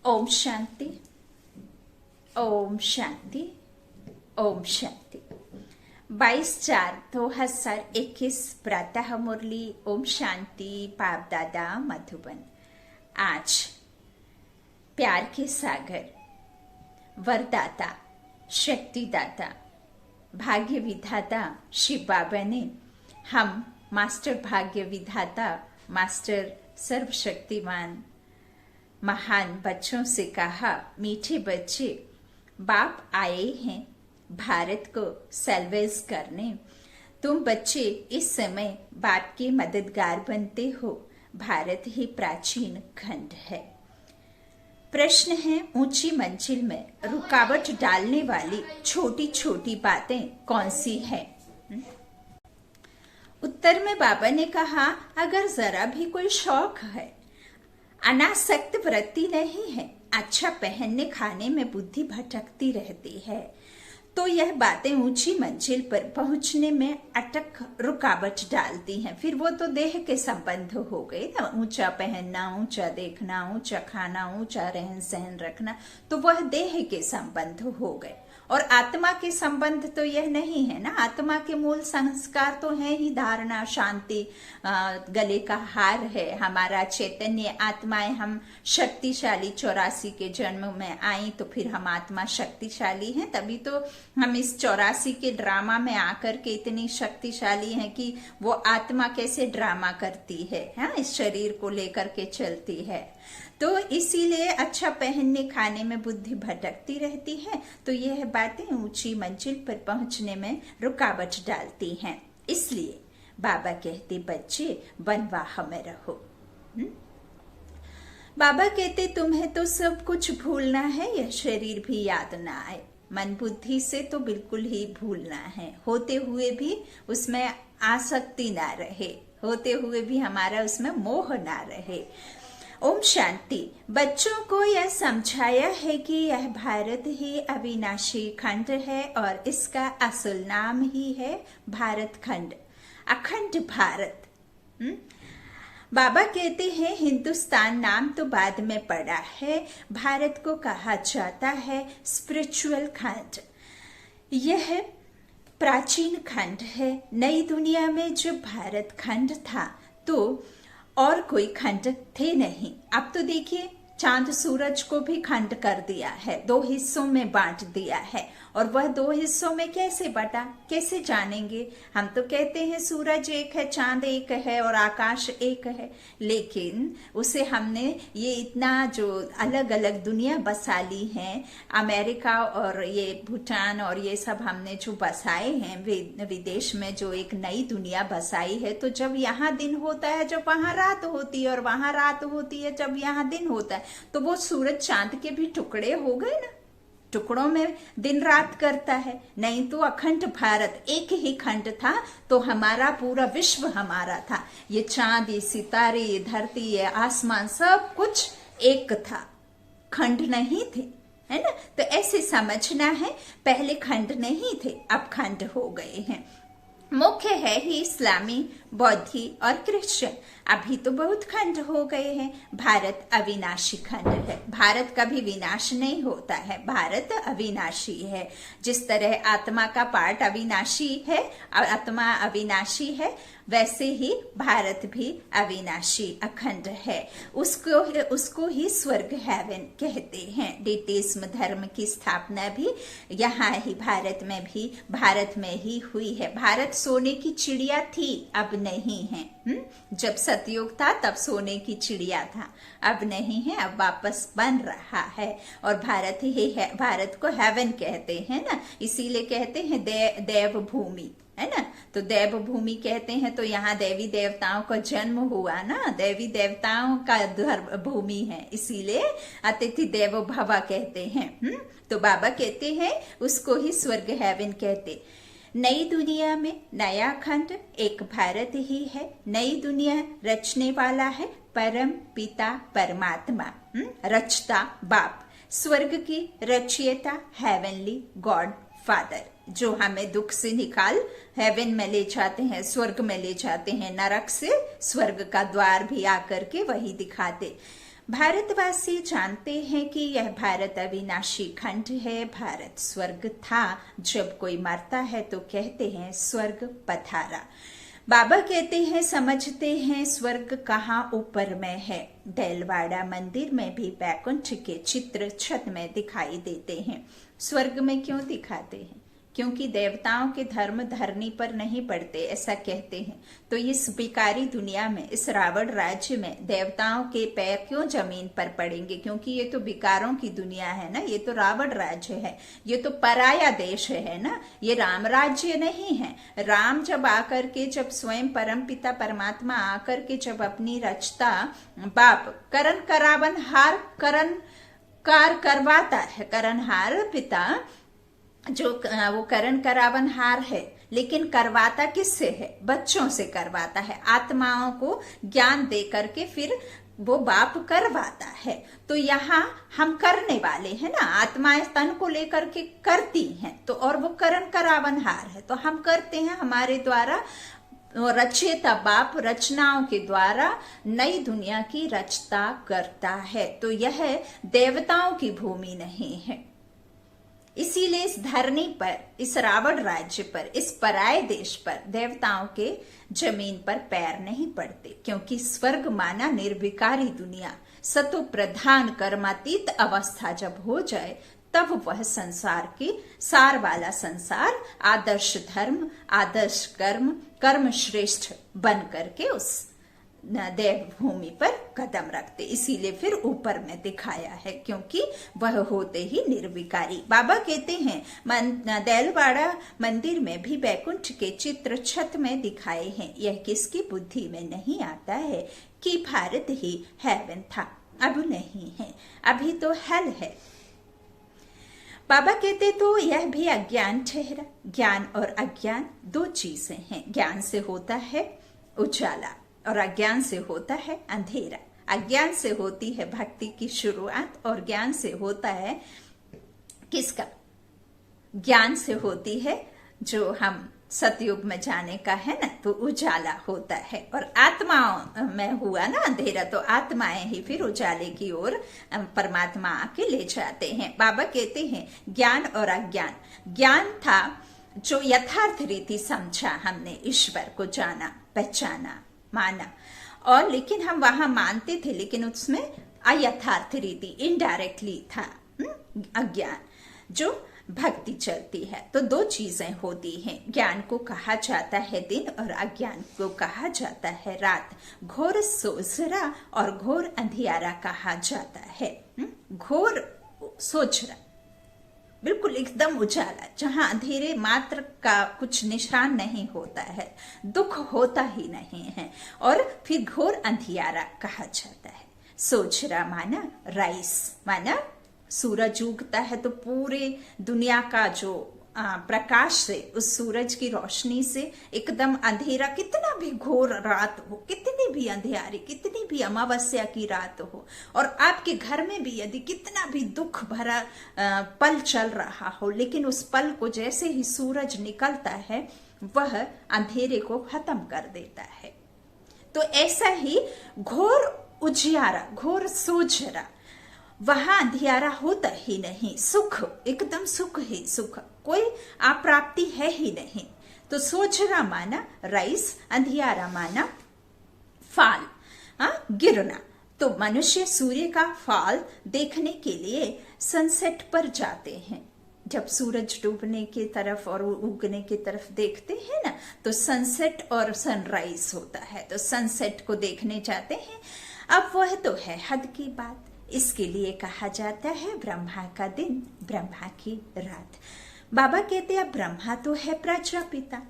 ओम शांति, ओम शांति, ओम शांति। 22/4/2021 प्रातः मुरली। ओम शांति। बाप दादा मधुबन। आज प्यार के सागर, वरदाता, शक्तिदाता, भाग्य विधाता शिव बाबा ने हम मास्टर भाग्य विधाता, मास्टर सर्वशक्तिमान महान बच्चों से कहा, मीठे बच्चे, बाप आए हैं भारत को सैल्वेज करने। तुम बच्चे इस समय बाप के मददगार बनते हो। भारत ही प्राचीन खंड है। प्रश्न है, ऊंची मंजिल में रुकावट डालने वाली छोटी छोटी बातें कौन सी है? उत्तर में बाबा ने कहा, अगर जरा भी कोई शौक है, अनासक्त वृत्ति नहीं है, अच्छा पहनने खाने में बुद्धि भटकती रहती है, तो यह बातें ऊंची मंजिल पर पहुंचने में अटक रुकावट डालती हैं। फिर वो तो देह के संबंध हो गए ना, ऊंचा पहनना, ऊंचा देखना, ऊंचा खाना, ऊंचा रहन सहन रखना, तो वह देह के संबंध हो गए। और आत्मा के संबंध तो यह नहीं है ना। आत्मा के मूल संस्कार तो है ही धारणा, शांति, गले का हार है हमारा चैतन्य आत्माएं। हम शक्तिशाली 84 के जन्म में आई तो फिर हम आत्मा शक्तिशाली हैं, तभी तो हम इस 84 के ड्रामा में आकर के इतनी शक्तिशाली हैं कि वो आत्मा कैसे ड्रामा करती है, इस शरीर को लेकर के चलती है। तो इसीलिए अच्छा पहनने खाने में बुद्धि भटकती रहती है, तो यह बातें ऊंची मंजिल पर पहुंचने में रुकावट डालती हैं। इसलिए बाबा कहते, बच्चे बनवाह में रहो। बाबा कहते, तुम्हें तो सब कुछ भूलना है, यह शरीर भी याद ना आए। मन बुद्धि से तो बिल्कुल ही भूलना है, होते हुए भी उसमें आसक्ति ना रहे, होते हुए भी हमारा उसमें मोह ना रहे। ओम शांति। बच्चों को यह समझाया है कि यह भारत ही अविनाशी खंड है और इसका असल नाम ही है भारत खंड, अखंड भारत। बाबा कहते हैं, हिंदुस्तान नाम तो बाद में पड़ा है, भारत को कहा जाता है स्पिरिचुअल खंड। यह प्राचीन खंड है। नई दुनिया में जो भारत खंड था तो और कोई खंड थे नहीं। अब तो देखिए, चांद सूरज को भी खंड कर दिया है, 2 हिस्सों में बांट दिया है। और वह 2 हिस्सों में कैसे बटा, कैसे जानेंगे? हम तो कहते हैं सूरज एक है, चांद एक है और आकाश एक है, लेकिन उसे हमने ये इतना जो अलग अलग दुनिया बसा ली है, अमेरिका और ये भूटान और ये सब हमने जो बसाए हैं, विदेश में जो एक नई दुनिया बसाई है, तो जब यहाँ दिन होता है, जब वहां रात होती है, और वहां रात होती है जब यहाँ दिन होता है, तो वो सूरज चांद के भी टुकड़े हो गए ना, टुकड़ों में दिन रात करता है। नहीं तो अखंड भारत एक ही खंड था, तो हमारा पूरा विश्व हमारा था। ये चांद, ये सितारे, ये धरती, ये आसमान, सब कुछ एक था, खंड नहीं थे, है ना। तो ऐसे समझना है, पहले खंड नहीं थे, अब खंड हो गए हैं। मुख्य है ही इस्लामी, बौद्धी और क्रिश्चियन। अभी तो बहुत खंड हो गए हैं। भारत अविनाशी खंड है। भारत कभी विनाश नहीं होता है, भारत अविनाशी है। जिस तरह आत्मा का पार्ट अविनाशी है, आत्मा अविनाशी है, वैसे ही भारत भी अविनाशी अखंड है। उसको ही स्वर्ग हेवन कहते हैं। डेटिज्म धर्म की स्थापना भी यहाँ ही भारत में ही हुई है। भारत सोने की चिड़िया थी, अब नहीं है। जब सतयुग था तब सोने की चिड़िया था, अब नहीं है, अब वापस बन रहा है। और भारत ही है, भारत को हेवन कहते हैं ना, इसीलिए कहते हैं देव भूमि, है ना। तो देव भूमि कहते हैं, तो यहाँ देवी देवताओं का जन्म हुआ ना, देवी देवताओं का धर्म भूमि है, इसीलिए अतिथि देवो भव कहते हैं। तो बाबा कहते हैं उसको ही स्वर्ग हेवन कहते। नई दुनिया में नया खंड एक भारत ही है। नई दुनिया रचने वाला है परम पिता परमात्मा, रचता बाप। स्वर्ग की रचयिता हेवनली गॉड फादर, जो हमें दुख से निकाल हेवन में ले जाते हैं, स्वर्ग में ले जाते हैं। नरक से स्वर्ग का द्वार भी आकर के वही दिखाते। भारतवासी जानते हैं कि यह भारत अविनाशी खंड है। भारत स्वर्ग था। जब कोई मरता है तो कहते हैं स्वर्ग पधारा। बाबा कहते हैं समझते हैं स्वर्ग कहाँ ऊपर में है। देलवाड़ा मंदिर में भी बैकुंठ के चित्र छत में दिखाई देते हैं। स्वर्ग में क्यों दिखाते हैं? क्योंकि देवताओं के धर्म धरनी पर नहीं पड़ते, ऐसा कहते हैं। तो इस बिकारी दुनिया में, इस रावण राज्य में देवताओं के पैर क्यों जमीन पर पड़ेंगे? क्योंकि ये तो बिकारों की दुनिया है ना, ये तो रावण राज्य है, ये तो पराया देश है ना, ये राम राज्य नहीं है। राम जब आकर के, जब स्वयं परम पिता परमात्मा आकर के जब अपनी रचता बाप करण करावन हार करण कार करवाता है, करणहार पिता जो वो करण करावन हार है, लेकिन करवाता किससे है? बच्चों से करवाता है। आत्माओं को ज्ञान दे करके फिर वो बाप करवाता है। तो यहाँ हम करने वाले हैं ना, आत्माएं तन को लेकर के करती हैं, तो और वो करण करावन हार है, तो हम करते हैं। हमारे द्वारा रचयिता बाप रचनाओं के द्वारा नई दुनिया की रचता करता है। तो यह देवताओं की भूमि नहीं है। इसीलिए इस धरनी पर, इस रावण राज्य पर, इस पराये देश पर देवताओं के जमीन पर पैर नहीं पड़ते। क्योंकि स्वर्ग माना निर्विकारी दुनिया, सतो प्रधान कर्मातीत अवस्था जब हो जाए, तब वह संसार की सार वाला संसार, आदर्श धर्म, आदर्श कर्म, कर्म श्रेष्ठ बन करके उस देव भूमि पर कदम रखते। इसीलिए फिर ऊपर में दिखाया है, क्योंकि वह होते ही निर्विकारी। बाबा कहते हैं देलवाड़ा मंदिर में भी बैकुंठ के चित्र छत में दिखाए हैं। यह किसकी बुद्धि में नहीं आता है कि भारत ही हेवन था? अब नहीं है, अभी तो हेल है। बाबा कहते तो यह भी अज्ञान ठहरा। ज्ञान और अज्ञान दो चीजें हैं। ज्ञान से होता है उजाला और अज्ञान से होता है अंधेरा। अज्ञान से होती है भक्ति की शुरुआत और ज्ञान से होता है किसका? ज्ञान से होती है जो हम सतयुग में जाने का है ना, तो उजाला होता है। और आत्माओं में हुआ ना अंधेरा, तो आत्माएं ही फिर उजाले की ओर परमात्मा आके ले जाते हैं। बाबा कहते हैं ज्ञान और अज्ञान। ज्ञान था जो यथार्थ रीति समझा, हमने ईश्वर को जाना, पहचाना, माना, और लेकिन हम वहां मानते थे, लेकिन उसमें अयथार्थ रीति, इनडायरेक्टली था अज्ञान, जो भक्ति चलती है। तो दो चीजें होती हैं। ज्ञान को कहा जाता है दिन और अज्ञान को कहा जाता है रात। घोर सोचरा और घोर अंधियारा कहा जाता है। घोर सोचरा बिल्कुल एकदम उजाला, जहां अंधेरे मात्र का कुछ निशान नहीं होता है, दुख होता ही नहीं है। और फिर घोर अंधियारा कहा जाता है। सोचरा माना राइस, माना सूरज उगता है तो पूरे दुनिया का जो प्रकाश से, उस सूरज की रोशनी से एकदम अंधेरा, कितना भी घोर रात हो, कितनी भी अंधियारी, कितनी भी अमावस्या की रात हो, और आपके घर में भी यदि कितना भी दुख भरा पल चल रहा हो, लेकिन उस पल को जैसे ही सूरज निकलता है वह अंधेरे को खत्म कर देता है। तो ऐसा ही घोर उजियारा, घोर सोजरा, वहां अंधियारा होता ही नहीं। सुख, एकदम सुख ही सुख, कोई अप्राप्ति है ही नहीं। तो सोचरा माना राइस, अंधियारा माना फाल, गिरना। तो मनुष्य सूर्य का फाल देखने के लिए सनसेट पर जाते हैं। जब सूरज डूबने की तरफ और उगने की तरफ देखते हैं ना, तो सनसेट और सनराइज होता है। तो सनसेट को देखने जाते हैं। अब वह तो है हद की बात। इसके लिए कहा जाता है ब्रह्मा का दिन, ब्रह्मा की रात। बाबा कहते हैं ब्रह्मा तो है प्रजापिता,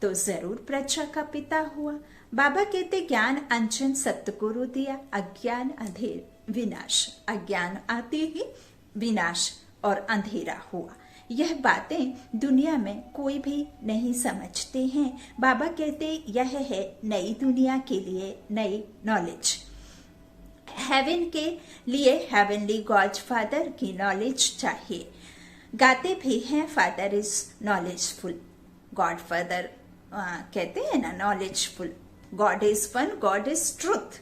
तो जरूर प्रजा का पिता हुआ। बाबा कहते ज्ञान अंजन सतगुरु दिया, अज्ञान अंधेर विनाश। अज्ञान आते ही विनाश और अंधेरा हुआ। यह बातें दुनिया में कोई भी नहीं समझते हैं। बाबा कहते यह है नई दुनिया के लिए नई नॉलेज। हेवन के लिए हेवनली गॉड फादर की नॉलेज चाहिए। गाते भी हैं father is knowledgeful, God father कहते हैं ना knowledgeful. God is one, God is truth.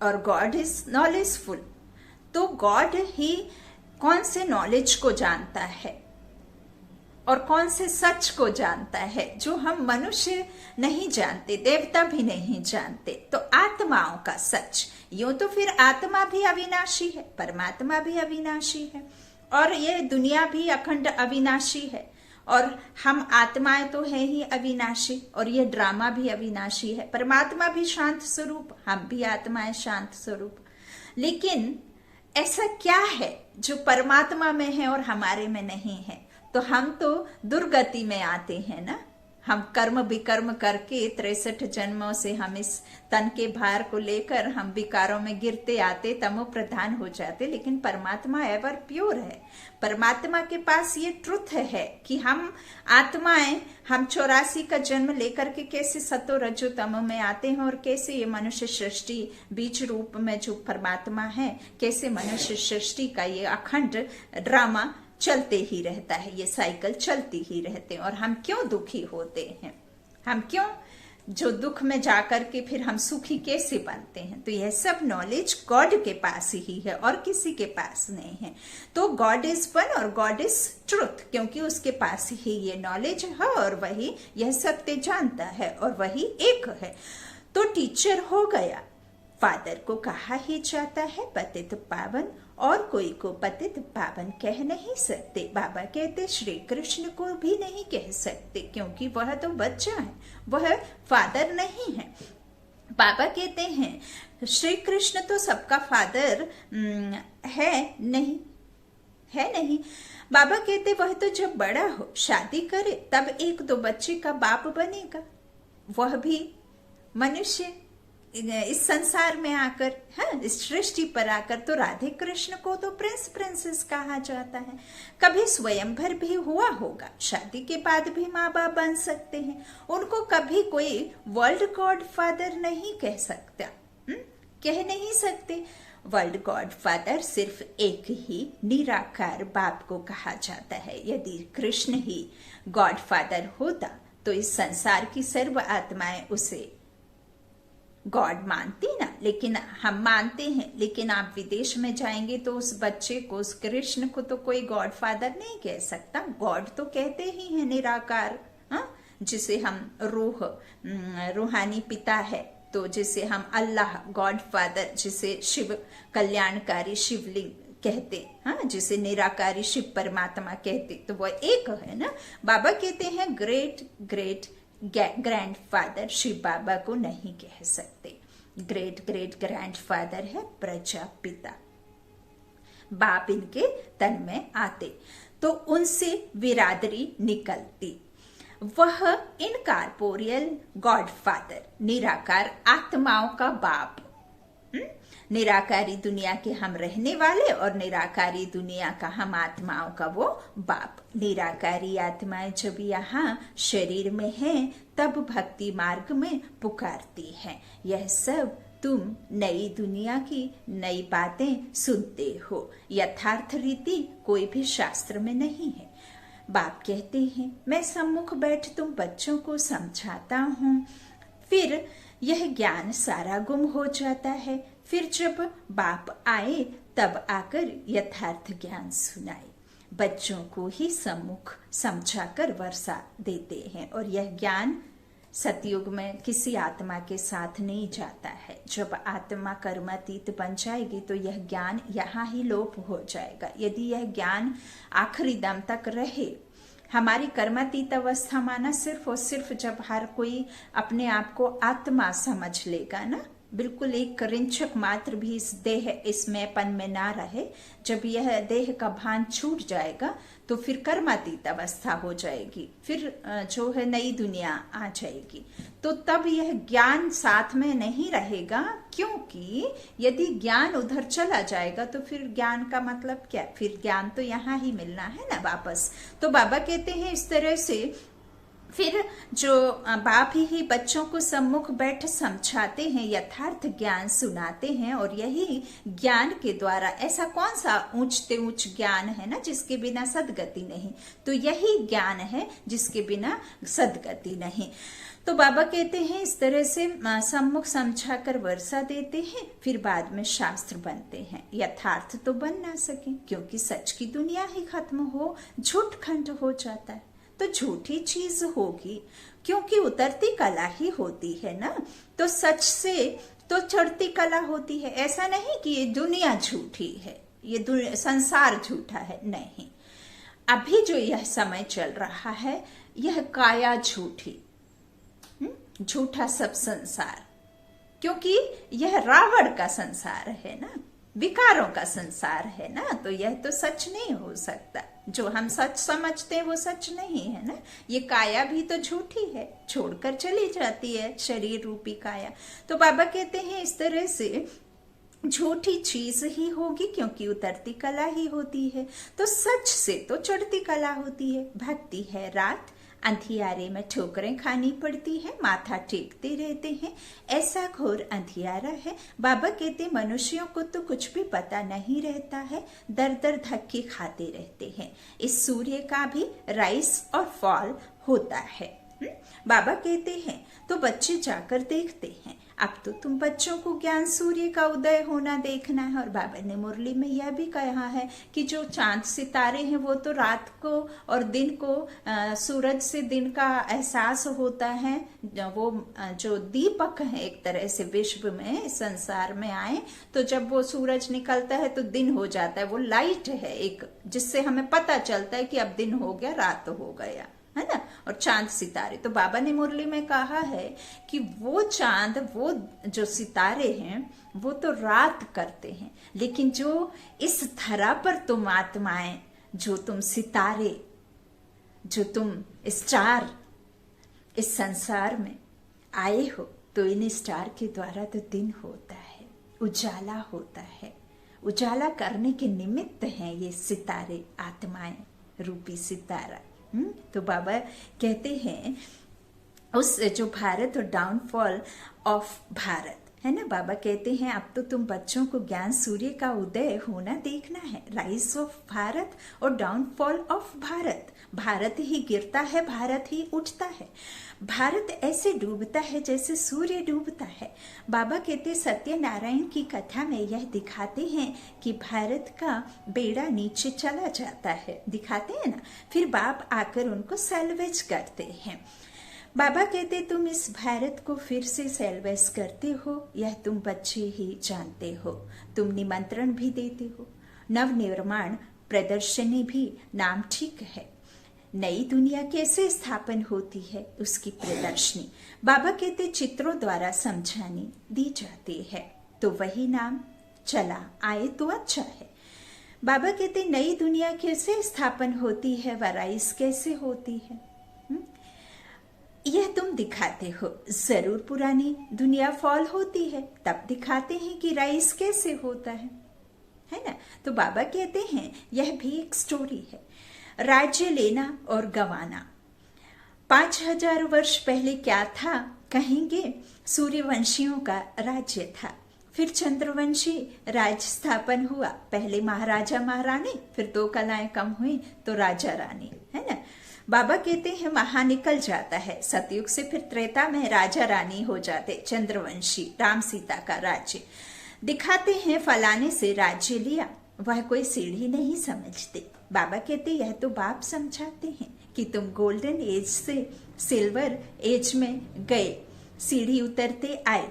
और गॉड इज नॉलेजफुल। तो गॉड ही कौन से नॉलेज को जानता है और कौन से सच को जानता है, जो हम मनुष्य नहीं जानते, देवता भी नहीं जानते। तो आत्माओं का सच। यूं तो फिर आत्मा भी अविनाशी है, परमात्मा भी अविनाशी है, और ये दुनिया भी अखंड अविनाशी है, और हम आत्माएं तो है ही अविनाशी, और ये ड्रामा भी अविनाशी है। परमात्मा भी शांत स्वरूप, हम भी आत्माएं शांत स्वरूप। लेकिन ऐसा क्या है जो परमात्मा में है और हमारे में नहीं है? तो हम तो दुर्गति में आते हैं ना। हम कर्म विकर्म करके 63 जन्मों से हम इस तन के भार को लेकर हम विकारों में गिरते आते, तमो प्रधान हो जाते। लेकिन परमात्मा एवर प्योर है। परमात्मा के पास ये ट्रुथ है कि हम आत्माएं, हम 84 का जन्म लेकर के कैसे सतो रजो तमो में आते हैं, और कैसे ये मनुष्य सृष्टि बीज रूप में जो परमात्मा है, कैसे मनुष्य सृष्टि का ये अखंड ड्रामा चलते ही रहता है, ये साइकिल चलती ही रहते हैं। और हम क्यों दुखी होते हैं, हम क्यों जो दुख में जाकर के फिर हम सुखी कैसे बनते हैं? तो यह सब नॉलेज गॉड के पास ही है और किसी के पास नहीं है। तो गॉड इज वन और गॉड इज ट्रुथ, क्योंकि उसके पास ही ये नॉलेज है और वही यह सत्य जानता है और वही एक है। तो टीचर हो गया। फादर को कहा ही जाता है पतित पावन, और कोई को पतित पावन कह नहीं सकते। बाबा कहते श्री कृष्ण को भी नहीं कह सकते, क्योंकि वह तो बच्चा है, वह फादर नहीं है। बाबा कहते हैं श्री कृष्ण तो सबका फादर है नहीं। बाबा कहते वह तो जब बड़ा हो, शादी करे, तब 1-2 बच्चे का बाप बनेगा। वह भी मनुष्य इस संसार में आकर, हाँ, इस सृष्टि पर आकर। तो राधे कृष्ण को तो प्रिंस प्रिंसेस कहा जाता है। कभी स्वयंवर भी हुआ होगा, शादी के बाद भी माँ बाप बन सकते हैं। उनको कभी कोई वर्ल्ड गॉड फादर नहीं कह सकता, कह नहीं सकते। वर्ल्ड गॉड फादर सिर्फ एक ही निराकार बाप को कहा जाता है। यदि कृष्ण ही गॉड फादर होता तो इस संसार की सर्व आत्माएं उसे गॉड मानती ना। लेकिन हम मानते हैं, लेकिन आप विदेश में जाएंगे तो उस बच्चे को, उस कृष्ण को तो कोई गॉड फादर नहीं कह सकता। गॉड तो कहते ही है निराकार, जिसे हम रूहानी पिता है, तो जिसे हम अल्लाह गॉड फादर, जिसे शिव कल्याणकारी शिवलिंग कहते, हाँ, जिसे निराकारी शिव परमात्मा कहते, तो वह एक है ना। बाबा कहते हैं ग्रेट ग्रेट ग्रैंडफादर शिव बाबा को नहीं कह सकते। ग्रेट ग्रेट ग्रैंडफादर है प्रजापिता, बाप इनके तन में आते, तो उनसे बिरादरी निकलती। वह इनकॉर्पोरियल गॉड फादर, निराकार आत्माओं का बाप, निराकारी दुनिया के हम रहने वाले और निराकारी दुनिया का हम आत्माओं का वो बाप। निराकारी आत्माएं जब यहाँ शरीर में हैं, तब भक्ति मार्ग में पुकारती हैं। यह सब तुम नई दुनिया की नई बातें सुनते हो। यथार्थ रीति कोई भी शास्त्र में नहीं है। बाप कहते हैं मैं सम्मुख बैठ तुम बच्चों को समझाता हूँ, फिर यह ज्ञान सारा गुम हो जाता है। फिर जब बाप आए तब आकर यथार्थ ज्ञान सुनाए। बच्चों को ही सम्मुख समझाकर वर्षा देते हैं, और यह ज्ञान सतयुग में किसी आत्मा के साथ नहीं जाता है। जब आत्मा कर्मातीत बन जाएगी तो यह ज्ञान यहाँ ही लोप हो जाएगा। यदि यह ज्ञान आखिरी दम तक रहे, हमारी कर्मातीत अवस्था माना सिर्फ और सिर्फ जब हर कोई अपने आप को आत्मा समझ लेगा ना, बिल्कुल एक रिंचक मात्र भी इस देह इसमेंपन में ना रहे। जब यह देह का भान छूट जाएगा तो फिर कर्मातीत अवस्था हो जाएगी, फिर जो है नई दुनिया आ जाएगी। तो तब यह ज्ञान साथ में नहीं रहेगा, क्योंकि यदि ज्ञान उधर चला जाएगा तो फिर ज्ञान का मतलब क्या? फिर ज्ञान तो यहाँ ही मिलना है ना वापस। तो बाबा कहते हैं इस तरह से फिर जो बाप ही बच्चों को सम्मुख बैठ समझाते हैं, यथार्थ ज्ञान सुनाते हैं, और यही ज्ञान के द्वारा, ऐसा कौन सा ऊंचते ऊंच ज्ञान है ना जिसके बिना सदगति नहीं, तो यही ज्ञान है जिसके बिना सदगति नहीं। तो बाबा कहते हैं इस तरह से सम्मुख समझाकर वर्षा देते हैं, फिर बाद में शास्त्र बनते हैं। यथार्थ तो बन ना सके, क्योंकि सच की दुनिया ही खत्म हो, झूठ खंड हो जाता है, तो झूठी चीज होगी, क्योंकि उतरती कला ही होती है ना। तो सच से तो चढ़ती कला होती है। ऐसा नहीं कि ये दुनिया झूठी है, ये संसार झूठा है, नहीं। अभी जो यह समय चल रहा है, यह काया झूठी, झूठा सब संसार, क्योंकि यह रावण का संसार है ना, विकारों का संसार है ना, तो यह तो सच नहीं हो सकता। जो हम सच समझते हैं वो सच नहीं है ना। ये काया भी तो झूठी है, छोड़कर चली जाती है शरीर रूपी काया। तो बाबा कहते हैं इस तरह से झूठी चीज ही होगी, क्योंकि उतरती कला ही होती है। तो सच से तो चढ़ती कला होती है। भक्ति है रात, अंधियारे में ठोकरें खानी पड़ती है, माथा टेकते रहते हैं, ऐसा घोर अंधियारा है। बाबा कहते मनुष्यों को तो कुछ भी पता नहीं रहता है, दर दर धक्के खाते रहते हैं। इस सूर्य का भी राइज और फॉल होता है। बाबा कहते हैं तो बच्चे जाकर देखते हैं। अब तो तुम बच्चों को ज्ञान सूर्य का उदय होना देखना है। और बाबा ने मुरली में यह भी कहा है कि जो चांद सितारे हैं वो तो रात को और दिन को सूरज से दिन का एहसास होता है। वो जो दीपक है एक तरह से विश्व में, संसार में आए, तो जब वो सूरज निकलता है तो दिन हो जाता है। वो लाइट है एक, जिससे हमें पता चलता है कि अब दिन हो गया, रात हो गया, है ना। और चांद सितारे, तो बाबा ने मुरली में कहा है कि वो चांद, वो जो सितारे हैं वो तो रात करते हैं, लेकिन जो इस धरा पर तुम आत्माएं, जो तुम सितारे, जो तुम स्टार इस संसार में आए हो, तो इन स्टार के द्वारा तो दिन होता है, उजाला होता है। उजाला करने के निमित्त हैं ये सितारे, आत्माएं रूपी सितारा। तो बाबा कहते हैं उस जो भारत और डाउनफॉल ऑफ भारत है ना, बाबा कहते हैं अब तो तुम बच्चों को ज्ञान सूर्य का उदय होना देखना है, राइज ऑफ भारत और डाउनफॉल ऑफ भारत। भारत ही गिरता है, भारत ही उठता है। भारत ऐसे डूबता है जैसे सूर्य डूबता है। बाबा कहते सत्यनारायण की कथा में यह दिखाते हैं कि भारत का बेड़ा नीचे चला जाता है, दिखाते हैं ना, फिर बाप आकर उनको सैल्वेज करते हैं। बाबा कहते तुम इस भारत को फिर से सैल्वेज करते हो, यह तुम बच्चे ही जानते हो। तुम निमंत्रण भी देते हो, नवनिर्माण प्रदर्शनी भी नाम ठीक है। नई दुनिया कैसे स्थापन होती है उसकी प्रदर्शनी बाबा कहते चित्रों द्वारा समझानी दी जाती है, तो वही नाम चला आए तो अच्छा है। बाबा कहते नई दुनिया कैसे स्थापन होती है व राइज कैसे होती है, यह तुम दिखाते हो। जरूर पुरानी दुनिया फॉल होती है, तब दिखाते हैं कि राइज कैसे होता है ना। तो बाबा कहते हैं यह भी एक स्टोरी है। राज्य लेना और गंवाना। 5000 वर्ष पहले क्या था कहेंगे, सूर्यवंशियों का राज्य था, फिर चंद्रवंशी राज स्थापन हुआ। पहले महाराजा महारानी, फिर 2 कलाएं कम हुई तो राजा रानी, है ना। बाबा कहते हैं वहां निकल जाता है सतयुग से, फिर त्रेता में राजा रानी हो जाते, चंद्रवंशी, राम सीता का राज्य। दिखाते हैं फलाने से राज्य लिया, वह कोई सीढ़ी नहीं समझते। बाबा कहते यह तो बाप समझाते हैं कि तुम गोल्डन एज से सिल्वर एज में गए, सीढ़ी उतरते आए।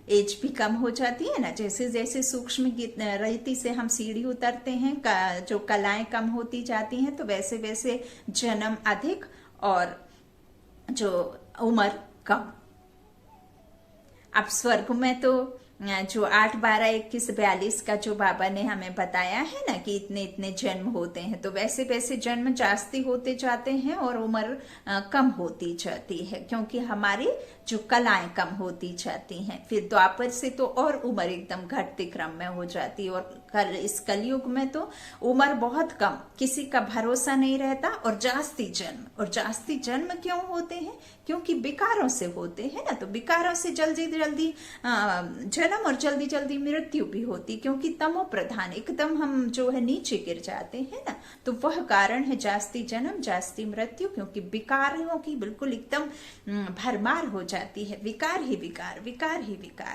एज भी कम हो जाती है ना, जैसे जैसे सूक्ष्म रेती से हम सीढ़ी उतरते हैं, जो कलाएं कम होती जाती हैं, तो वैसे वैसे जन्म अधिक और जो उम्र कम। अब स्वर्ग में तो जो 8, 12, 21, 42 का जो बाबा ने हमें बताया है ना कि इतने इतने जन्म होते हैं, तो वैसे वैसे जन्म जास्ती होते जाते हैं और उम्र कम होती जाती है, क्योंकि हमारी जो कलाएं कम होती जाती हैं। फिर द्वापर से तो और उम्र एकदम घटते क्रम में हो जाती है, और इस कलयुग में तो उम्र बहुत कम, किसी का भरोसा नहीं रहता। और जास्ती जन्म क्यों होते हैं? क्योंकि विकारों से होते हैं ना, तो विकारों से जल्दी जल्दी जन्म और जल्दी जल्दी मृत्यु भी होती, क्योंकि तमो प्रधान एकदम हम जो है नीचे गिर जाते हैं ना, तो वह कारण है जास्ती जन्म जास्ती मृत्यु, क्योंकि विकारों की बिल्कुल एकदम भरमार हो जाती है। विकार ही विकार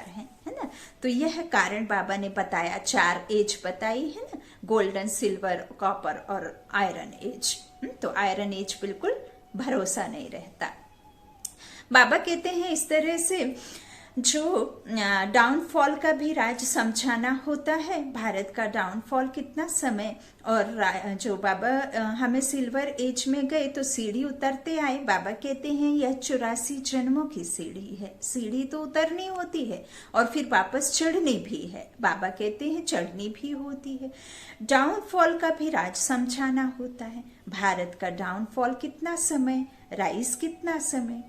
है ना। तो यह कारण बाबा ने बताया, 4 एज बताई है ना, गोल्डन, सिल्वर, कॉपर और आयरन एज। तो आयरन एज बिल्कुल भरोसा नहीं रहता। बाबा कहते हैं इस तरह से जो डाउनफॉल का भी राज समझाना होता है। भारत का डाउनफॉल कितना समय, और जो बाबा हमें सिल्वर एज में गए तो सीढ़ी उतरते आए। बाबा कहते हैं यह 84 जन्मों की सीढ़ी है। सीढ़ी तो उतरनी होती है और फिर वापस चढ़नी भी है। बाबा कहते हैं चढ़नी भी होती है। डाउनफॉल का भी राज समझाना होता है। भारत का डाउनफॉल कितना समय, राइज कितना समय।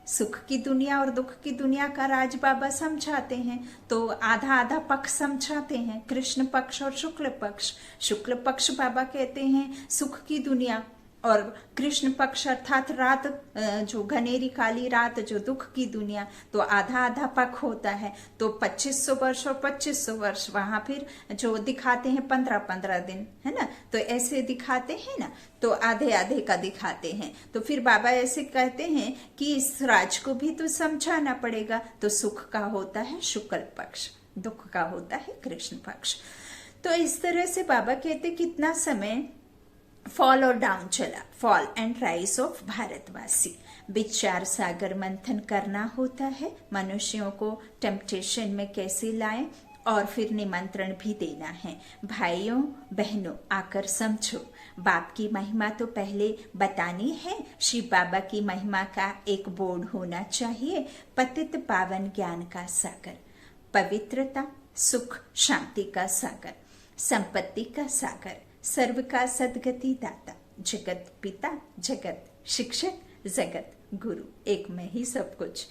सुख की दुनिया और दुख की दुनिया का राज बाबा समझाते हैं। तो आधा आधा पक्ष समझाते हैं, कृष्ण पक्ष और शुक्ल पक्ष। शुक्ल पक्ष बाबा कहते हैं सुख की दुनिया, और कृष्ण पक्ष अर्थात रात, जो घनेरी काली रात, जो दुख की दुनिया। तो आधा आधा पक्ष होता है। तो 2500 वर्ष और 2500 वर्ष, वहां फिर जो दिखाते हैं 15-15 दिन, है ना, तो ऐसे दिखाते हैं ना, तो आधे आधे का दिखाते हैं। तो फिर बाबा ऐसे कहते हैं कि इस राज को भी तो समझाना पड़ेगा। तो सुख का होता है शुक्ल पक्ष, दुख का होता है कृष्ण पक्ष। तो इस तरह से बाबा कहते कितना समय फॉल और डाउन चला, फॉल एंड राइज ऑफ भारतवासी। विचार सागर मंथन करना होता है, मनुष्यों को टेम्पटेशन में कैसे लाएं, और फिर निमंत्रण भी देना है। भाइयों बहनों आकर समझो, बाप की महिमा तो पहले बतानी है। शिव बाबा की महिमा का एक बोर्ड होना चाहिए, पतित पावन ज्ञान का सागर, पवित्रता सुख शांति का सागर, संपत्ति का सागर, सर्व का सदगति दाता, जगत पिता जगत शिक्षक, जगत गुरु, एक में ही सब कुछ।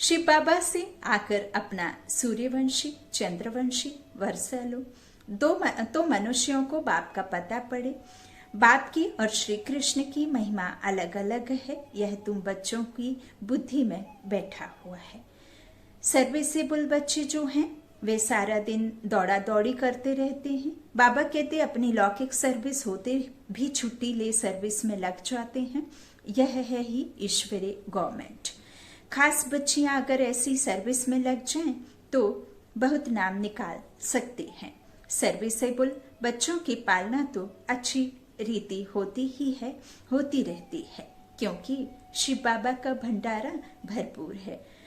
शिव बाबा से आकर अपना सूर्यवंशी चंद्रवंशी वर्षा लो। तो मनुष्यों को बाप का पता पड़े। बाप की और श्री कृष्ण की महिमा अलग अलग है, यह तुम बच्चों की बुद्धि में बैठा हुआ है। सर्विसेबल बच्चे जो हैं वे सारा दिन दौड़ा दौड़ी करते रहते हैं। बाबा कहते अपनी लौकिक सर्विस होते भी छुट्टी ले सर्विस में लग जाते हैं। यह है ही ईश्वरीय गवर्नमेंट। खास बच्चियां अगर ऐसी सर्विस में लग जाएं तो बहुत नाम निकाल सकते हैं। सर्विसेबल बच्चों की पालना तो अच्छी रीति होती ही है, होती रहती है, क्योंकि शिव बाबा का भंडारा भरपूर है।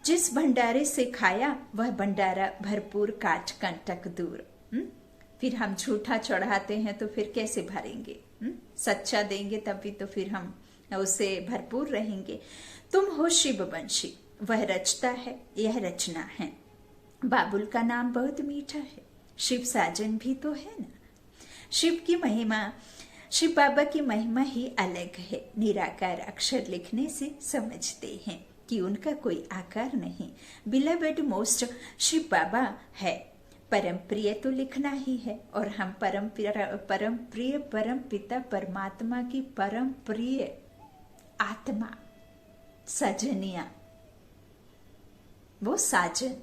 जिस भंडारे से खाया वह भंडारा भरपूर, काट कंटक दूर। फिर हम झूठा चढ़ाते हैं तो फिर कैसे भरेंगे? सच्चा देंगे तभी तो फिर हम उससे भरपूर रहेंगे। तुम हो शिव वंशी, वह रचता है, यह रचना है। बाबुल का नाम बहुत मीठा है, शिव साजन भी तो है ना। शिव की महिमा, शिव बाबा की महिमा ही अलग है। निराकार अक्षर लिखने से समझते हैं कि उनका कोई आकार नहीं। बिलवेड मोस्ट शिव बाबा है। परम प्रिय तो लिखना ही है, और हम परम प्रिय परम पिता परमात्मा की परम प्रिय आत्मा सजनिया, वो साजन।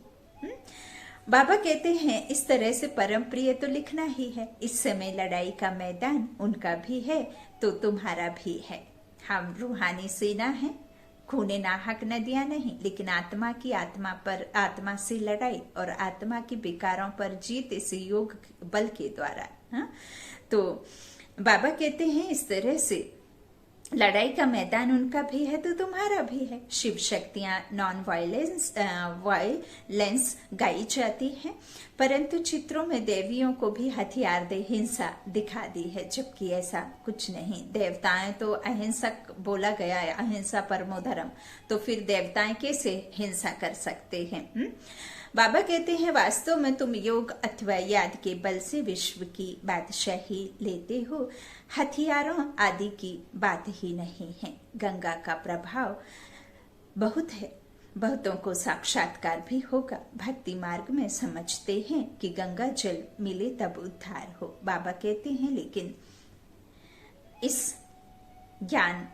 बाबा कहते हैं इस तरह से परम प्रिय तो लिखना ही है। इस समय लड़ाई का मैदान उनका भी है तो तुम्हारा भी है। हम रूहानी सेना है, खूने नाहक नदियां नहीं, लेकिन आत्मा की आत्मा पर आत्मा से लड़ाई और आत्मा की विकारों पर जीत इस योग बल के द्वारा। तो बाबा कहते हैं इस तरह से लड़ाई का मैदान उनका भी है तो तुम्हारा भी है। शिव शक्तियां नॉन वायलेंस गाई जाती हैं, परंतु चित्रों में देवियों को भी हथियार दे हिंसा दिखा दी है, जबकि ऐसा कुछ नहीं। देवताएं तो अहिंसक बोला गया है, अहिंसा परमो धर्म, तो फिर देवताएं कैसे हिंसा कर सकते हैं? बाबा कहते हैं वास्तव में तुम योग अथवा याद के बल से विश्व की बादशाही लेते हो, हथियारों आदि की बात ही नहीं है। गंगा का प्रभाव बहुत है। बहुतों को साक्षात्कार भी होगा। भक्ति मार्ग में समझते हैं कि गंगा जल मिले तब उद्धार हो। बाबा कहते हैं लेकिन इस ज्ञान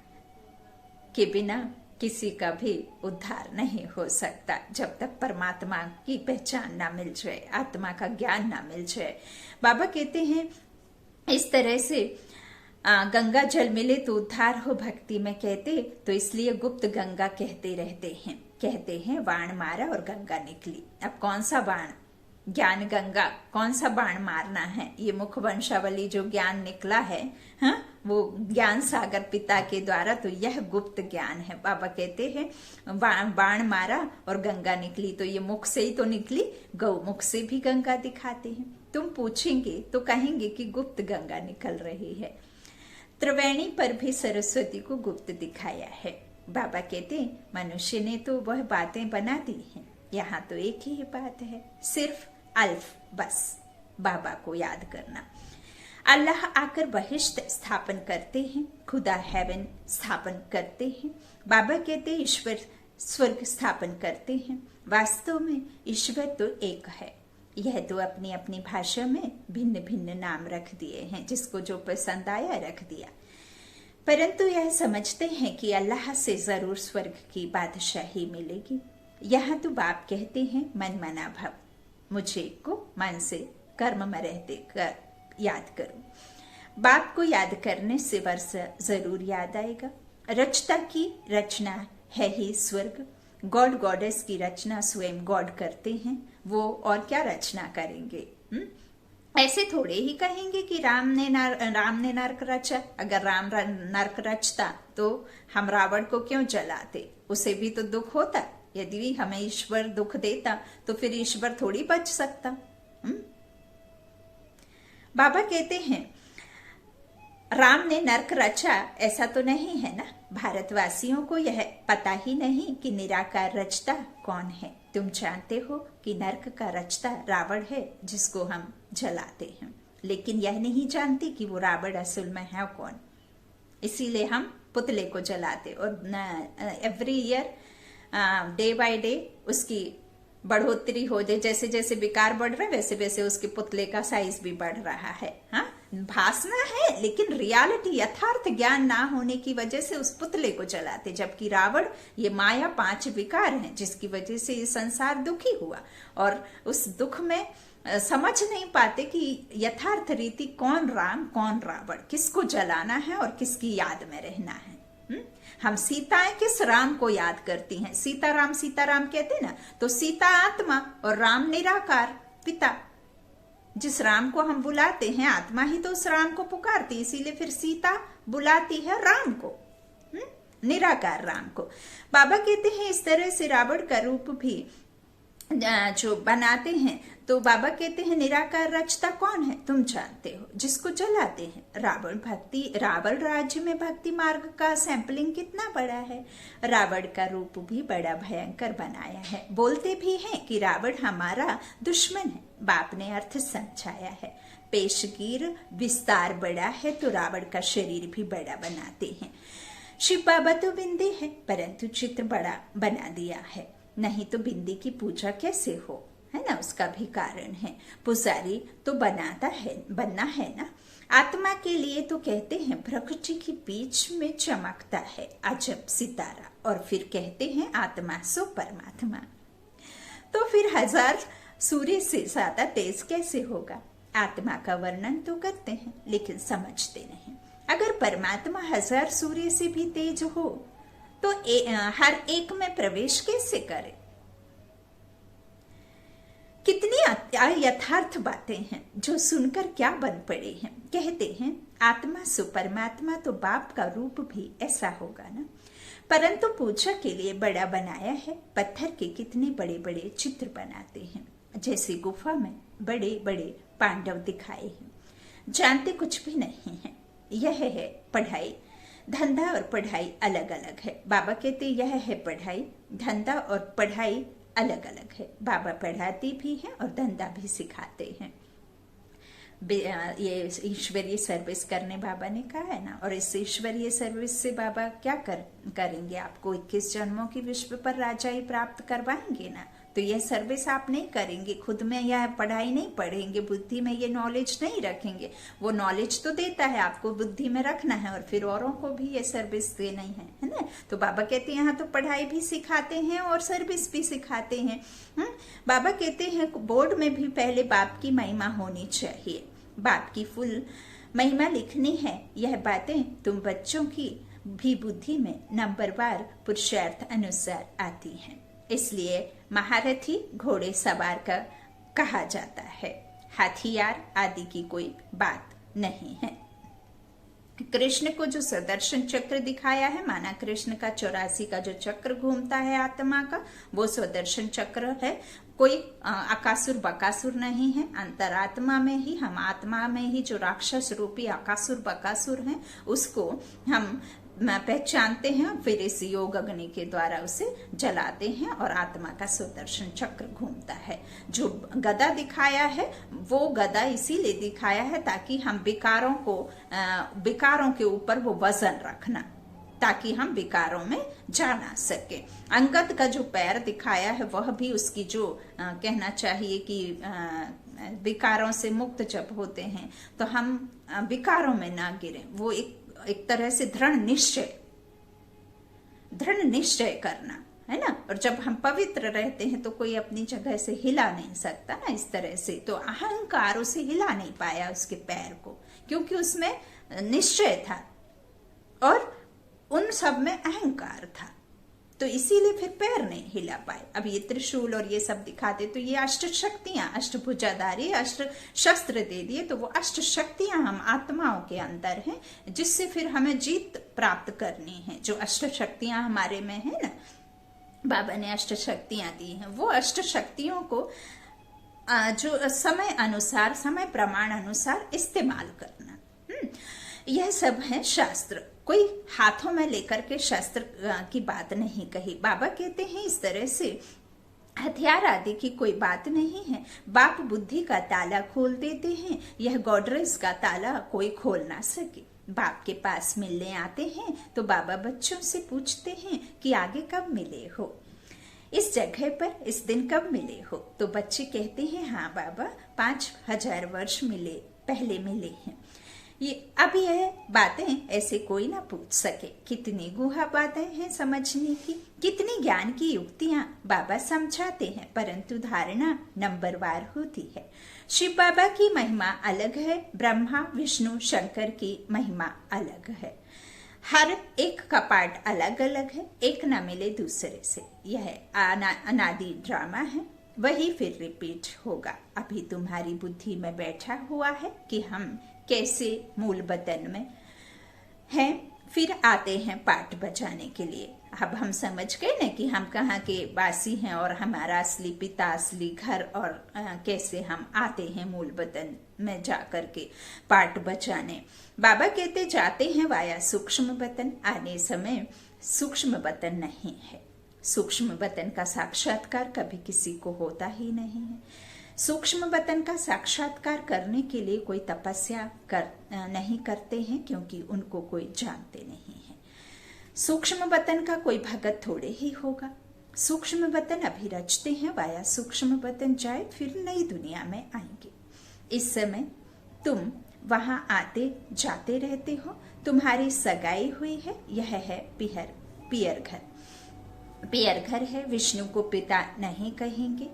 के बिना किसी का भी उद्धार नहीं हो सकता, जब तक परमात्मा की पहचान ना मिल जाए, आत्मा का ज्ञान ना मिल जाए। बाबा कहते हैं इस तरह से गंगा जल मिले तो उद्धार हो भक्ति में कहते, तो इसलिए गुप्त गंगा कहते रहते हैं। कहते हैं बाण मारा और गंगा निकली। अब कौन सा बाण, ज्ञान गंगा, कौन सा बाण मारना है? ये मुख वंशावली जो ज्ञान निकला है, हाँ, वो ज्ञान सागर पिता के द्वारा, तो यह गुप्त ज्ञान है। बाबा कहते हैं बाण मारा और गंगा निकली, तो ये मुख से ही तो निकली, गौमुख से भी गंगा दिखाते हैं। तुम पूछेंगे तो कहेंगे कि गुप्त गंगा निकल रही है। त्रिवेणी पर भी सरस्वती को गुप्त दिखाया है। बाबा कहते मनुष्य ने तो वह बातें बना दी हैं, यहाँ तो एक ही बात है, सिर्फ अल्फ, बस बाबा को याद करना। अल्लाह आकर बहिश्त स्थापन करते हैं, खुदा हेवन स्थापन करते हैं। बाबा कहते ईश्वर स्वर्ग स्थापन करते हैं। वास्तव में ईश्वर तो एक है, यह तो अपनी अपनी भाषा में भिन्न भिन्न नाम रख दिए हैं, जिसको जो पसंद आया रख दिया। परंतु यह समझते हैं कि अल्लाह से जरूर स्वर्ग की बादशाही मिलेगी। यहाँ तो बाप कहते हैं मन मना भव, मुझे को मन से कर्म में रहते कर याद करो। बाप को याद करने से वर्ष जरूर याद आएगा। रचता की रचना है ही स्वर्ग। गॉड गॉडेस की रचना स्वयं गॉड करते हैं, वो और क्या रचना करेंगे? ऐसे थोड़े ही कहेंगे कि राम ने नरक रचा। अगर राम नरक रचता तो हम रावण को क्यों जलाते? उसे भी तो दुख होता। यदि हमें ईश्वर दुख देता तो फिर ईश्वर थोड़ी बच सकता। बाबा कहते हैं राम ने नरक रचा, ऐसा तो नहीं है ना। भारतवासियों को यह पता ही नहीं कि निराकार रचता कौन है। तुम जानते हो कि नरक का रचता रावण है, जिसको हम जलाते हैं, लेकिन यह नहीं जानते कि वो रावण असल में है कौन। इसीलिए हम पुतले को जलाते और every year day by day उसकी बढ़ोतरी हो जाए। जैसे जैसे विकार बढ़ रहा है वैसे वैसे उसके पुतले का साइज भी बढ़ रहा है। हाँ, भासना है, लेकिन रियलिटी यथार्थ ज्ञान ना होने की वजह से उस पुतले को जलाते। जबकि रावण ये माया 5 विकार हैं, जिसकी वजह से ये संसार दुखी हुआ, और उस दुख में समझ नहीं पाते कि यथार्थ रीति कौन राम कौन रावण, किसको जलाना है और किसकी याद में रहना है। हम सीताएं किस राम को याद करती हैं? सीताराम कहते ना, तो सीता आत्मा और राम निराकार पिता। जिस राम को हम बुलाते हैं आत्मा ही तो उस राम को पुकारती, इसीलिए फिर सीता बुलाती है राम को, निराकार राम को। बाबा कहते हैं इस तरह से रावण का रूप भी जो बनाते हैं, तो बाबा कहते हैं निराकार रचता कौन है? तुम जानते हो, जिसको जलाते हैं। रावण राज्य में भक्ति मार्ग का सैंपलिंग कितना बड़ा है। रावण का रूप भी बड़ा भयंकर बनाया है। बोलते भी हैं कि रावण हमारा दुश्मन है। बाप ने अर्थ समझाया है, पेशगीर विस्तार बड़ा है तो रावण का शरीर भी बड़ा बनाते हैं। शिव बाबा तो बिंदी है, परंतु चित्र बड़ा बना दिया है, नहीं तो बिंदी की पूजा कैसे हो, है ना। उसका भी कारण है। पुजारी तो बनना है ना। आत्मा के लिए तो कहते हैं प्रकृति के बीच में चमकता है अजब सितारा, और फिर कहते हैं आत्मा सो परमात्मा। तो फिर 1000 सूर्य से ज्यादा तेज कैसे होगा? आत्मा का वर्णन तो करते हैं लेकिन समझते नहीं। अगर परमात्मा 1000 सूर्य से भी तेज हो तो हर एक में प्रवेश कैसे करे? कितनी यथार्थ बातें हैं जो सुनकर क्या बन पड़े हैं। कहते हैं आत्मा सो परमात्मा, तो बाप का रूप भी ऐसा होगा ना। परंतु पूजा के लिए बड़ा बनाया है। पत्थर के कितने बड़े बड़े चित्र बनाते हैं, जैसे गुफा में बड़े बड़े पांडव दिखाए हैं। जानते कुछ भी नहीं है। यह है पढ़ाई। धंधा और पढ़ाई अलग अलग है। बाबा कहते यह है पढ़ाई, धंधा और पढ़ाई अलग अलग है। बाबा पढ़ाते भी हैं और धंधा भी सिखाते हैं। ये ईश्वरीय सर्विस करने बाबा ने कहा है ना। और इस ईश्वरीय सर्विस से बाबा क्या करेंगे, आपको 21 जन्मों की विश्व पर राजाई प्राप्त करवाएंगे ना। तो यह सर्विस आप नहीं करेंगे, खुद में यह पढ़ाई नहीं पढ़ेंगे, बुद्धि में ये नॉलेज नहीं रखेंगे। वो नॉलेज तो देता है, आपको बुद्धि में रखना है और फिर औरों को भी ये सर्विस देना है ना। तो बाबा कहते हैं यहाँ तो पढ़ाई भी सिखाते हैं और सर्विस भी सिखाते हैं। बाबा कहते हैं बोर्ड में भी पहले बाप की महिमा होनी चाहिए, बाप की फुल महिमा लिखनी है। यह बातें तुम बच्चों की भी बुद्धि में नंबरवार पुरुषार्थ अनुसार आती हैं। इसलिए महारथी घोड़े सवार का कहा जाता है, हथियार आदि की कोई बात नहीं है। कृष्ण को जो सुदर्शन चक्र दिखाया है, माना कृष्ण का 84 का जो चक्र घूमता है आत्मा का, वो सुदर्शन चक्र है। कोई अकासुर बकासुर नहीं है, अंतरात्मा में ही, हम आत्मा में ही जो राक्षस रूपी अकासुर बकासुर हैं उसको हम पहचानते हैं, फिर इस योग अग्नि के द्वारा उसे जलाते हैं और आत्मा का सुदर्शन चक्र घूमता है। जो गदा दिखाया है वो गदा इसीलिए दिखाया है ताकि हम विकारों के ऊपर वो वजन रखना, ताकि हम विकारों में जा ना सके। अंगद का जो पैर दिखाया है वह भी उसकी जो कहना चाहिए कि विकारों से मुक्त जब होते हैं तो हम विकारों में ना गिरे। वो एक तरह से दृढ़ निश्चय करना है ना। और जब हम पवित्र रहते हैं तो कोई अपनी जगह से हिला नहीं सकता ना, इस तरह से। तो अहंकार उसे हिला नहीं पाया उसके पैर को, क्योंकि उसमें निश्चय था और उन सब में अहंकार था, तो इसीलिए फिर पैर नहीं हिला पाए। अब ये त्रिशूल और ये सब दिखाते तो ये अष्ट शक्तियां, अष्टभुजाधारी अष्ट शस्त्र दे दिए, तो वो अष्ट शक्तियां हम आत्माओं के अंदर हैं, जिससे फिर हमें जीत प्राप्त करनी है। जो अष्ट शक्तियां हमारे में है ना, बाबा ने अष्ट शक्तियां दी हैं, वो अष्ट शक्तियों को जो समय अनुसार, समय प्रमाण अनुसार इस्तेमाल करना। यह सब है शास्त्र। कोई हाथों में लेकर के शस्त्र की बात नहीं कही। बाबा कहते हैं इस तरह से हथियार आदि की कोई बात नहीं है। बाप बुद्धि का ताला खोल देते हैं, यह गॉडरेज का ताला कोई खोल ना सके। बाप के पास मिलने आते हैं तो बाबा बच्चों से पूछते हैं कि आगे कब मिले हो, इस जगह पर इस दिन कब मिले हो। तो बच्चे कहते हैं हाँ बाबा 5000 वर्ष पहले मिले हैं। अब यह बातें ऐसे कोई ना पूछ सके। कितनी गुहा बातें हैं समझने की, कितनी ज्ञान की युक्तियां बाबा समझाते हैं, परंतु धारणा नंबरवार होती है। शिव बाबा की महिमा अलग है, ब्रह्मा विष्णु शंकर की महिमा अलग है। हर एक का पार्ट अलग अलग है, एक ना मिले दूसरे से। यह अनादि ड्रामा है, वही फिर रिपीट होगा। अभी तुम्हारी बुद्धि में बैठा हुआ है कि हम कैसे मूल वतन में हैं, फिर आते हैं पाठ बजाने के लिए। अब हम समझ गए ना कि हम कहाँ के वासी हैं और हमारा असली पिता, असली घर, और कैसे हम आते हैं मूल वतन में जाकर के पाठ बजाने। बाबा कहते जाते हैं वाया सूक्ष्म वतन, आने समय सूक्ष्म वतन नहीं है। सूक्ष्म वतन का साक्षात्कार कभी किसी को होता ही नहीं है। सूक्ष्म वतन का साक्षात्कार करने के लिए कोई तपस्या नहीं करते हैं, क्योंकि उनको कोई जानते नहीं है। सूक्ष्म वतन का कोई भगत थोड़े ही होगा। सूक्ष्म वतन अभी रचते हैं, वाया सूक्ष्म वतन जाए फिर नई दुनिया में आएंगे। इस समय तुम वहां आते जाते रहते हो, तुम्हारी सगाई हुई है। यह है पियर घर। पियर घर है, विष्णु को पिता नहीं कहेंगे।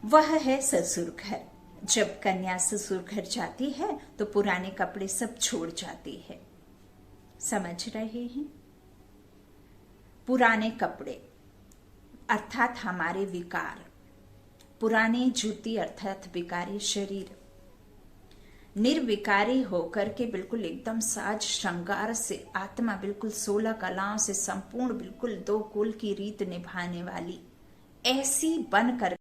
वह है ससुर घर। जब कन्या ससुर घर जाती है तो पुराने कपड़े सब छोड़ जाती है। समझ रहे हैं? पुराने कपड़े अर्थात हमारे विकार, पुराने जूती अर्थात विकारी शरीर, निर्विकारी होकर के बिल्कुल एकदम साज श्रृंगार से आत्मा बिल्कुल 16 कलाओं से संपूर्ण, बिल्कुल 2 कुल की रीत निभाने वाली, ऐसी बनकर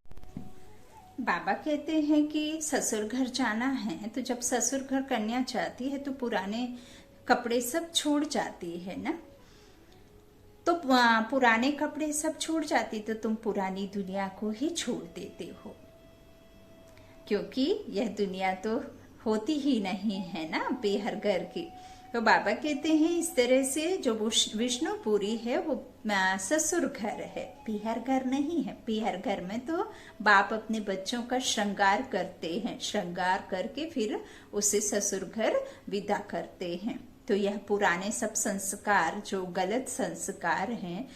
बाबा कहते हैं कि ससुर घर जाना है। तो जब ससुर घर कन्या जाती है तो पुराने कपड़े सब छोड़ जाती है ना। तो पुराने कपड़े सब छोड़ जाती तो तुम पुरानी दुनिया को ही छोड़ देते हो, क्योंकि यह दुनिया तो होती ही नहीं है ना बेहर घर की। तो बाबा कहते हैं इस तरह से जो विष्णुपुरी है वो ससुर घर है, पीहर घर नहीं है। पीहर घर में तो बाप अपने बच्चों का श्रृंगार करते हैं, श्रृंगार करके फिर उसे ससुर घर विदा करते हैं। तो यह पुराने सब संस्कार जो गलत संस्कार हैं,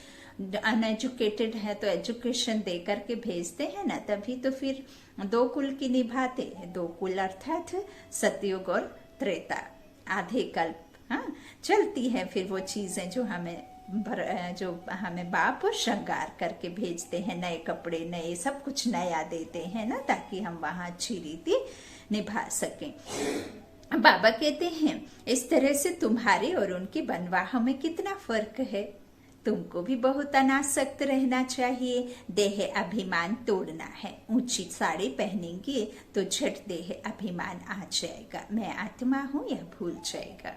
अनएजुकेटेड है तो एजुकेशन दे करके भेजते हैं ना, तभी तो फिर दो कुल की निभाते हैं। दो कुल अर्थात सतयुग और त्रेता, आधे कल्प। हाँ, चलती है फिर वो चीजें जो हमें बाप श्रृंगार करके भेजते हैं, नए कपड़े, नए सब कुछ नया देते हैं ना, ताकि हम वहां अच्छी रीति निभा सकें। बाबा कहते हैं इस तरह से तुम्हारे और उनकी बनवाह में कितना फर्क है। तुमको भी बहुत अनासक्त रहना चाहिए, देह अभिमान तोड़ना है। ऊंची साड़ी पहनेंगे तो झट देह अभिमान आ जाएगा, मैं आत्मा हूँ यह भूल जाएगा।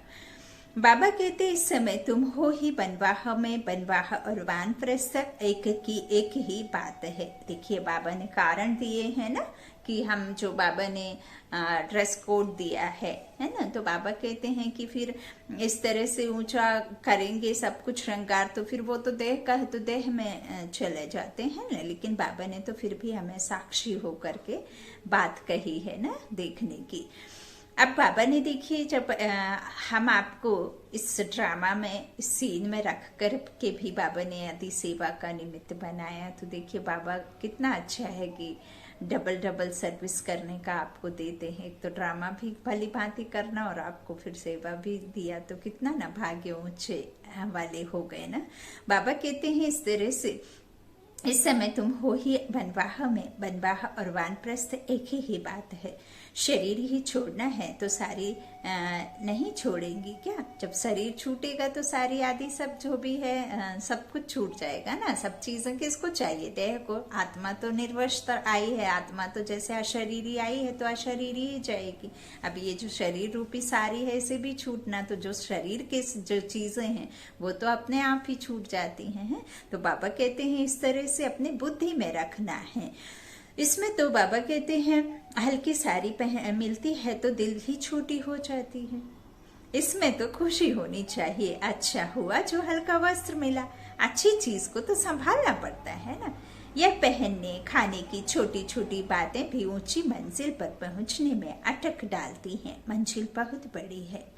बाबा कहते इस समय तुम हो ही बनवाह में, बनवाह और वानप्रस्थ एक की एक ही बात है। देखिए बाबा ने कारण दिए हैं ना कि हम जो बाबा ने ड्रेस कोड दिया है ना, तो बाबा कहते हैं कि फिर इस तरह से ऊंचा करेंगे सब कुछ श्रृंगार, तो फिर वो तो देह का है तो देह में चले जाते हैं ना। लेकिन बाबा ने तो फिर भी हमें साक्षी होकर के बात कही है ना देखने की। अब बाबा ने देखिए जब हम आपको इस ड्रामा में, इस सीन में रख कर के भी बाबा ने यदि सेवा का निमित्त बनाया, तो देखिए बाबा कितना अच्छा है कि डबल डबल सर्विस करने का आपको देते हैं। एक तो ड्रामा भी भली भांति करना और आपको फिर सेवा भी दिया, तो कितना ना भाग्य ऊंचे वाले हो गए ना। बाबा कहते हैं इस तरह से इस समय तुम हो ही बनवाह में, बनवाह और वानप्रस्थ एक ही बात है। शरीर ही छोड़ना है तो सारी नहीं छोड़ेंगी क्या? जब शरीर छूटेगा तो सारी आदि सब जो भी है सब कुछ छूट जाएगा ना। सब चीजें किसको चाहिए? देह को। आत्मा तो निर्वस्त्र आई है, आत्मा तो जैसे अशरीरी आई है तो अशरीरी ही जाएगी। अब ये जो शरीर रूपी सारी है इसे भी छूटना, तो जो शरीर के जो चीजें हैं वो तो अपने आप ही छूट जाती हैं। तो बाबा कहते हैं इस तरह से अपनी बुद्धि में रखना है। इसमें तो बाबा कहते हैं हल्की साड़ी मिलती है तो दिल ही छोटी हो जाती है। इसमें तो खुशी होनी चाहिए, अच्छा हुआ जो हल्का वस्त्र मिला। अच्छी चीज को तो संभालना पड़ता है ना। यह पहनने खाने की छोटी छोटी बातें भी ऊंची मंजिल पर पहुंचने में अटक डालती हैं। मंजिल बहुत बड़ी है।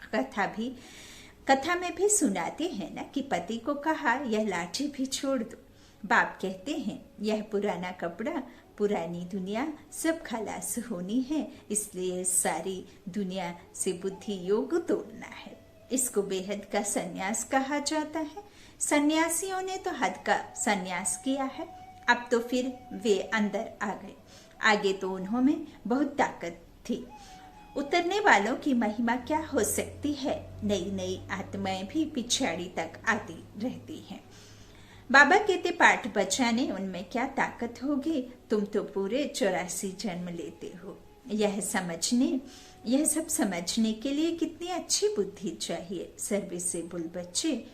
कथा में भी सुनाते हैं ना कि पति को कहा यह लाठी भी छोड़ दो। बाप कहते हैं यह पुराना कपड़ा, पुरानी दुनिया सब खलास होनी है, इसलिए सारी दुनिया से बुद्धि योग तोड़ना है। इसको बेहद का सन्यास कहा जाता है। सन्यासियों ने तो हद का सन्यास किया है। अब तो फिर वे अंदर आ गए। आगे तो उन्हों में बहुत ताकत थी। उतरने वालों की महिमा क्या हो सकती है। नई नई आत्माएं भी पिछाड़ी तक आती रहती हैं। बाबा कहते पाठ बचाने उनमें क्या ताकत होगी। तुम तो पूरे 84 जन्म लेते हो। यह सब समझने के लिए कितनी अच्छी बुद्धि चाहिए। सर्विसेबल बच्चे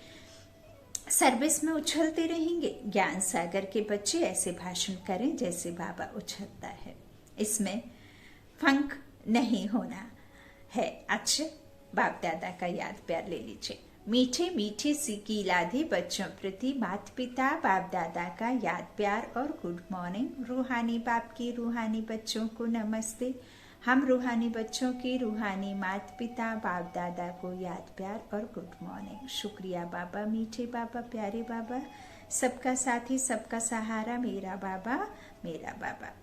सर्विस में उछलते रहेंगे। ज्ञान सागर के बच्चे ऐसे भाषण करें जैसे बाबा उछलता है। इसमें फंक नहीं होना है। अच्छा, बाप दादा का याद प्यार ले लीजिए। मीठे मीठे सीखी लाधे बच्चों प्रति माता पिता बाप दादा का याद प्यार और गुड मॉर्निंग। रूहानी बाप की रूहानी बच्चों को नमस्ते। हम रूहानी बच्चों की रूहानी माता पिता बाप दादा को याद प्यार और गुड मॉर्निंग। शुक्रिया बाबा, मीठे बाबा, प्यारे बाबा, सबका साथी, सबका सहारा, मेरा बाबा, मेरा बाबा।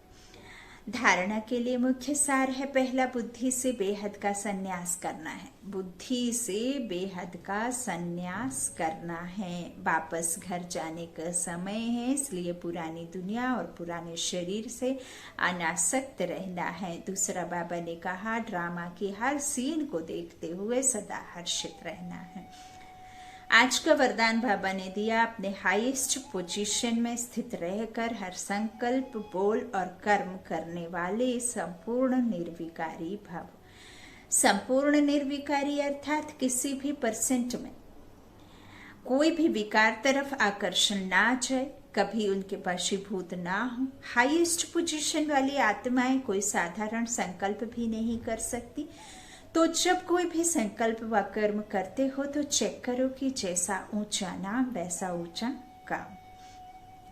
धारणा के लिए मुख्य सार है पहला, बुद्धि से बेहद का संन्यास करना है। बुद्धि से बेहद का संन्यास करना है। वापस घर जाने का समय है, इसलिए पुरानी दुनिया और पुराने शरीर से अनासक्त रहना है। दूसरा बाबा ने कहा ड्रामा की हर सीन को देखते हुए सदा हर्षित रहना है। आज का वरदान बाबा ने दिया, अपने हाईएस्ट पोजीशन में स्थित रहकर हर संकल्प, बोल और कर्म करने वाले संपूर्ण निर्विकारी भव। संपूर्ण निर्विकारी अर्थात किसी भी परसेंट में कोई भी विकार तरफ आकर्षण ना जाए, कभी उनके वशीभूत ना हो। हाईएस्ट पोजीशन वाली आत्माएं कोई साधारण संकल्प भी नहीं कर सकती। तो जब कोई भी संकल्प व कर्म करते हो तो चेक करो कि जैसा ऊंचा नाम वैसा ऊंचा काम।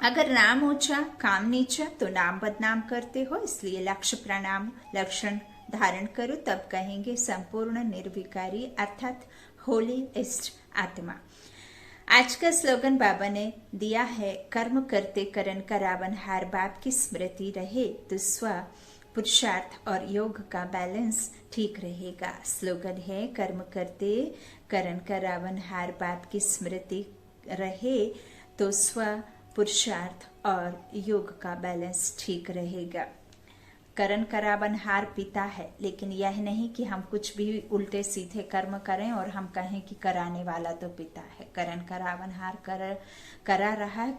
अगर नाम ऊंचा काम नीचा तो नाम बदनाम करते हो, इसलिए लक्ष्य प्रणाम लक्षण धारण करो, तब कहेंगे संपूर्ण निर्विकारी अर्थात होलीस्ट आत्मा। आज का स्लोगन बाबा ने दिया है, कर्म करते करण करावन हार बाप की स्मृति रहे तो स्व पुरुषार्थ और योग का बैलेंस ठीक रहेगा। स्लोगन है, कर्म करते करण करावन हार बाप की स्मृति रहे तो स्व पुरुषार्थ और योग का बैलेंस ठीक रहेगा। करण करावन हार पिता है, लेकिन यह नहीं कि हम कुछ भी उल्टे सीधे कर्म करें और हम कहें कि कराने वाला तो पिता है। करण करावन हार करा रहा है,